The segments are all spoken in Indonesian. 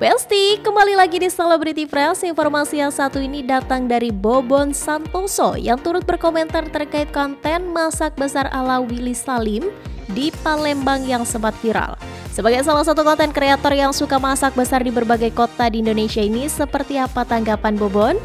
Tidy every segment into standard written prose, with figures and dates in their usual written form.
Besti, kembali lagi di Celebrity Fresh. Informasi yang satu ini datang dari Bobon Santoso yang turut berkomentar terkait konten masak besar ala Willy Salim di Palembang yang sempat viral. Sebagai salah satu konten kreator yang suka masak besar di berbagai kota di Indonesia ini, seperti apa tanggapan Bobon?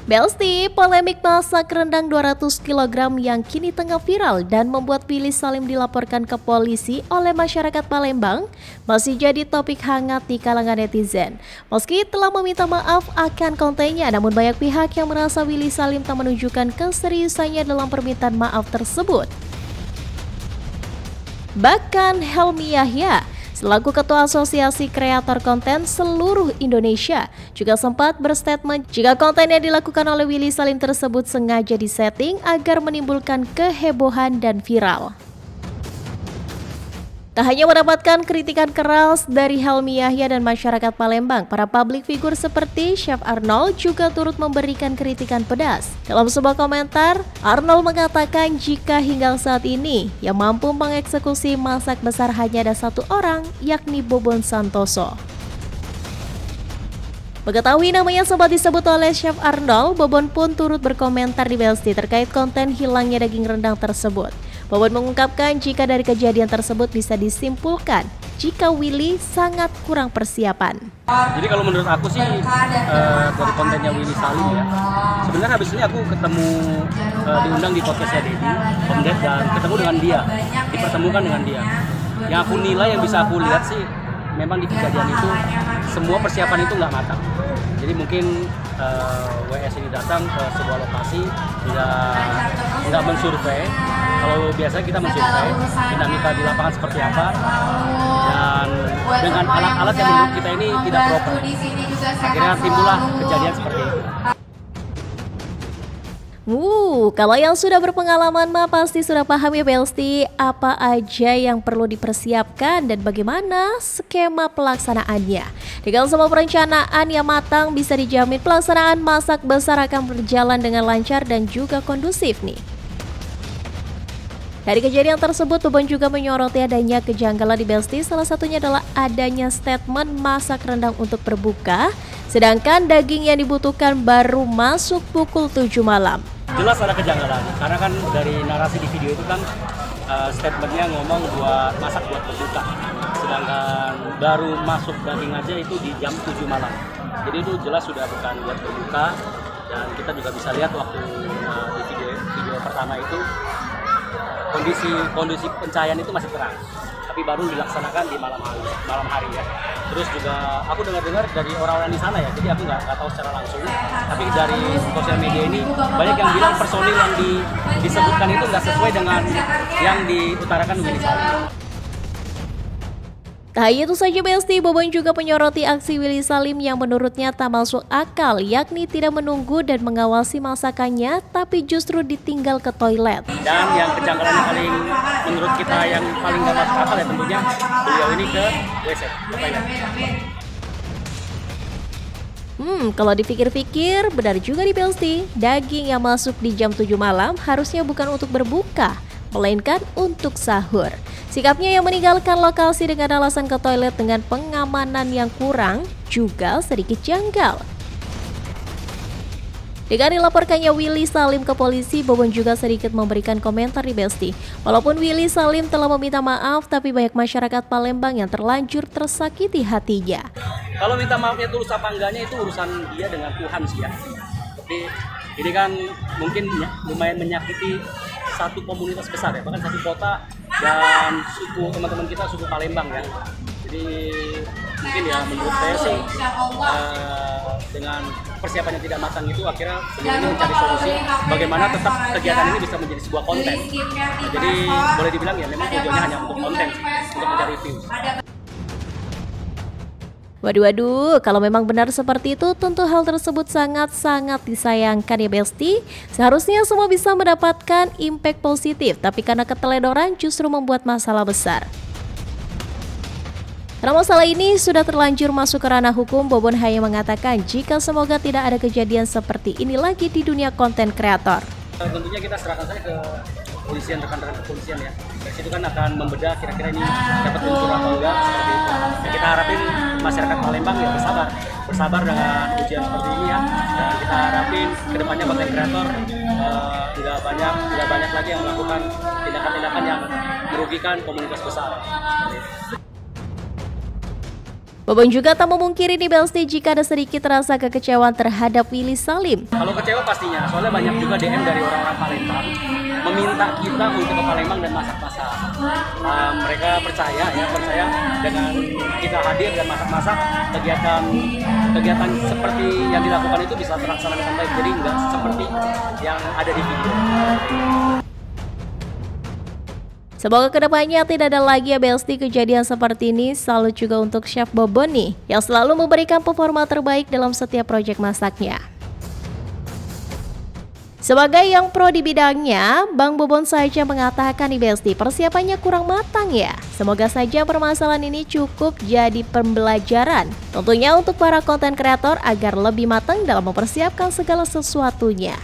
Besti, polemik masak rendang 200 kg yang kini tengah viral dan membuat Willy Salim dilaporkan ke polisi oleh masyarakat Palembang masih jadi topik hangat di kalangan netizen. Meski telah meminta maaf akan kontennya, namun banyak pihak yang merasa Willy Salim tak menunjukkan keseriusannya dalam permintaan maaf tersebut. Bahkan Helmi Yahya, selaku Ketua Asosiasi Kreator Konten Seluruh Indonesia, juga sempat berstatement jika konten yang dilakukan oleh Willy Salim tersebut sengaja disetting agar menimbulkan kehebohan dan viral. Tak hanya mendapatkan kritikan keras dari Helmi Yahya dan masyarakat Palembang, para publik figur seperti Chef Arnold juga turut memberikan kritikan pedas. Dalam sebuah komentar, Arnold mengatakan jika hingga saat ini yang mampu mengeksekusi masak besar hanya ada satu orang, yakni Bobon Santoso. Mengetahui namanya sempat disebut oleh Chef Arnold, Bobon pun turut berkomentar di Besti terkait konten hilangnya daging rendang tersebut. Bobon mengungkapkan jika dari kejadian tersebut bisa disimpulkan jika Willy sangat kurang persiapan. Jadi kalau menurut aku sih dari kontennya Willy Salim ya, sebenarnya habis ini aku ketemu diundang di podcastnya Deddy, Om Ded, dan ketemu dengan dia, dipertemukan dengan dia. Yang aku nilai, yang bisa aku lihat sih, memang di kejadian itu semua persiapan itu nggak matang. Jadi mungkin WS ini datang ke sebuah lokasi, nggak mensurvei. Kalau biasanya kita mensurvei dinamika di lapangan seperti apa, dan dengan alat-alat yang menurut kita ini tidak proper, akhirnya timbullah kejadian seperti itu. Kalau yang sudah berpengalaman mah pasti sudah paham ya Besti, apa aja yang perlu dipersiapkan dan bagaimana skema pelaksanaannya. Dengan semua perencanaan yang matang, bisa dijamin pelaksanaan masak besar akan berjalan dengan lancar dan juga kondusif nih. Dari kejadian tersebut, Bobon juga menyoroti adanya kejanggalan di Besti, salah satunya adalah adanya statement masak rendang untuk berbuka, sedangkan daging yang dibutuhkan baru masuk pukul 7 malam. Jelas ada kejanggalan, karena kan dari narasi di video itu kan statementnya ngomong buat masak buat berbuka, sedangkan baru masuk daging aja itu di jam 7 malam. Jadi itu jelas sudah bukan buat berbuka, dan kita juga bisa lihat waktu di video pertama itu kondisi pencahayaan itu masih terang, tapi baru dilaksanakan di malam hari ya. Terus juga aku dengar dari orang-orang di sana ya, jadi aku nggak tahu secara langsung, tapi dari sosial media ini banyak yang bilang personil yang disebutkan itu nggak sesuai dengan yang diutarakan Willy Salim. Tak hanya itu saja Besti, Bobon juga menyoroti aksi Willy Salim yang menurutnya tak masuk akal, yakni tidak menunggu dan mengawasi masakannya, tapi justru ditinggal ke toilet. Dan yang kejanggalan paling menurut kita yang paling gak masuk akal ya tentunya beliau ini ke WC, ke toilet. Kalau dipikir-pikir benar juga di Besti, daging yang masuk di jam 7 malam harusnya bukan untuk berbuka, melainkan untuk sahur. Sikapnya yang meninggalkan lokasi dengan alasan ke toilet dengan pengamanan yang kurang juga sedikit janggal. Dengan dilaporkannya Willy Salim ke polisi, Bobon juga sedikit memberikan komentar di Besti. Walaupun Willy Salim telah meminta maaf, tapi banyak masyarakat Palembang yang terlanjur tersakiti hatinya. Kalau minta maafnya tulus apa enggaknya itu urusan dia dengan Tuhan sih ya. Tapi ini kan mungkin lumayan menyakiti satu komunitas besar ya, bahkan satu kota dan suku teman-teman kita, suku Palembang ya. Jadi mungkin ya menurut saya sih dengan persiapan yang tidak matang itu akhirnya beliau ini mencari solusi bagaimana tetap kegiatan ini bisa menjadi sebuah konten. Jadi boleh dibilang ya memang tujuannya hanya untuk konten, untuk mencari views. Waduh, kalau memang benar seperti itu, tentu hal tersebut sangat-sangat disayangkan ya Besti. Seharusnya semua bisa mendapatkan impact positif, tapi karena keteledoran justru membuat masalah besar. Karena masalah ini sudah terlanjur masuk ke ranah hukum, Bobon hanya mengatakan jika semoga tidak ada kejadian seperti ini lagi di dunia konten kreator. Tentunya kita serahkan saja ke kepolisian, rekan-rekan kepolisian ya. Dari situ kan akan membedah kira-kira ini dapat unsur apa enggak seperti itu. Ya, kita harapin masyarakat Palembang ya bersabar dengan ujian seperti ini ya. Dan kita harapin kedepannya konten kreator tidak banyak lagi yang melakukan tindakan-tindakan yang merugikan komunitas besar. Bobon juga tak memungkiri nih Belsti jika ada sedikit rasa kekecewaan terhadap Willy Salim. Kalau kecewa pastinya, soalnya banyak juga DM dari orang-orang Palembang meminta kita untuk ke Palembang dan masak-masak. Mereka percaya dengan kita hadir dan masak-masak, kegiatan seperti yang dilakukan itu bisa terlaksana dengan baik. Jadi enggak seperti yang ada di video. Semoga kedepannya tidak ada lagi ya Belsti kejadian seperti ini. Salut juga untuk Chef Bobon nih yang selalu memberikan performa terbaik dalam setiap proyek masaknya. Sebagai yang pro di bidangnya, Bang Bobon saja mengatakan nih Belsti persiapannya kurang matang ya. Semoga saja permasalahan ini cukup jadi pembelajaran. Tentunya untuk para konten kreator agar lebih matang dalam mempersiapkan segala sesuatunya.